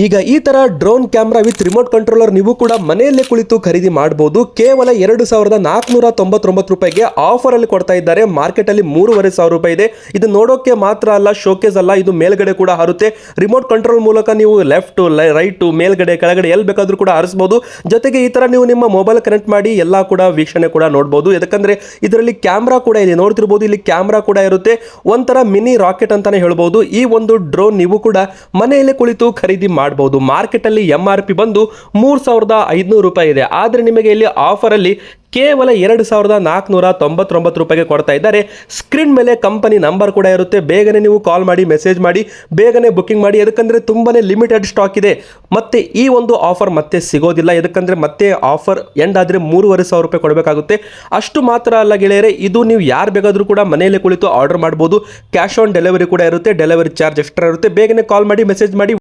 ಈಗ ಈ ತರ drone camera with remote controller ನೀವು ಕೂಡ ಮನೆಯಲ್ಲೇ ಕುಳಿತು ಖರೀದಿ ಮಾಡಬಹುದು. ಕೇವಲ 2499 ರೂಪಾಯಿಗೆ ಆಫರ್ ಅಲ್ಲಿ ಕೊಡ್ತಾ ಇದ್ದಾರೆ. ಮಾರ್ಕೆಟ್ ಅಲ್ಲಿ 3500 ರೂಪಾಯಿ ಇದೆ. ಇದು ನೋಡೋಕೆ ಮಾತ್ರ ಅಲ್ಲ, ಶೋಕೇಸ್ ಅಲ್ಲ, ಇದು ಮೇಲ್ಗಡೆ ಕೂಡ ಹಾರುತ್ತೆ. ರಿಮೋಟ್ ಕಂಟ್ರೋಲ್ ಮೂಲಕ ನೀವು ಲೆಫ್ಟ್ ರೈಟ್ ಮೇಲ್ಗಡೆ ಕೆಳಗಡೆ ಎಲ್ಲಿ ಬೇಕಾದ್ರೂ ಕೂಡ ಹಾರಿಸಬಹುದು. ಜೊತೆಗೆ ಈ ತರ ನೀವು ನಿಮ್ಮ ಮೊಬೈಲ್ ಕನೆಕ್ಟ್ ಮಾಡಿ ಎಲ್ಲಾ ಕೂಡ ವೀಕ್ಷಣೆ ಕೂಡ ನೋಡಬಹುದು. ಯಾಕಂದ್ರೆ ಇದರಲ್ಲಿ ಕ್ಯಾಮ್ರಾ ಕೂಡ ಇದೆ, ನೋಡ್ತಿರಬಹುದು. ಇಲ್ಲಿ ಕ್ಯಾಮ್ರಾ ಕೂಡ ಇರುತ್ತೆ. ಒಂಥರ ಮಿನಿ ರಾಕೆಟ್ ಅಂತಾನೆ ಹೇಳ್ಬಹುದು. ಈ ಒಂದು ಡ್ರೋನ್ ನೀವು ಕೂಡ ಮನೆಯಲ್ಲೇ ಕುಳಿತು ಖರೀದಿ ಮಾಡಬಹುದು. ಮಾರ್ಕೆಟ್ ಅಲ್ಲಿ MRP ಬಂದು 3500 ರೂಪಾಯಿ ಇದೆ. ಆದ್ರೆ ನಿಮಗೆ ಇಲ್ಲಿ ಆಫರ್ ಅಲ್ಲಿ ಕೇವಲ 2499 ರೂಪಾಯಿಗೆ ಕೊಡ್ತಾ ಇದ್ದಾರೆ. ಸ್ಕ್ರೀನ್ ಮೇಲೆ ಕಂಪನಿ ನಂಬರ್ ಕೂಡ ಇರುತ್ತೆ. ಬೇಗನೆ ನೀವು ಕಾಲ್ ಮಾಡಿ, ಮೆಸೇಜ್ ಮಾಡಿ, ಬೇಗನೆ ಬುಕಿಂಗ್ ಮಾಡಿ. ಯಾಕಂದ್ರೆ ತುಂಬಾನೇ ಲಿಮಿಟೆಡ್ ಸ್ಟಾಕ್ ಇದೆ. ಮತ್ತೆ ಈ ಒಂದು ಆಫರ್ ಮತ್ತೆ ಸಿಗೋದಿಲ್ಲ. ಯಾಕಂದ್ರೆ ಮತ್ತೆ ಆಫರ್ ಎಂಡ್ ಆದ್ರೆ 3500 ರೂಪಾಯಿ ಕೊಡಬೇಕಾಗುತ್ತೆ. ಅಷ್ಟು ಮಾತ್ರ ಅಲ್ಲ ಗೆಳೆಯರೆ, ಇದು ನೀವು ಯಾರು ಬೇಕಾದ್ರೂ ಕೂಡ ಮನೆಯಲ್ಲೇ ಕುಳಿತು ಆರ್ಡರ್ ಮಾಡಬಹುದು. ಕ್ಯಾಶ್ ಆನ್ ಡೆಲಿವರಿ ಕೂಡ ಇರುತ್ತೆ. ಡೆಲಿವರಿ ಚಾರ್ಜ್ ಎಕ್ಸ್ಟ್ರಾ ಇರುತ್ತೆ. ಬೇಗನೆ ಕಾಲ್ ಮಾಡಿ, ಮೆಸೇಜ್ ಮಾಡಿ.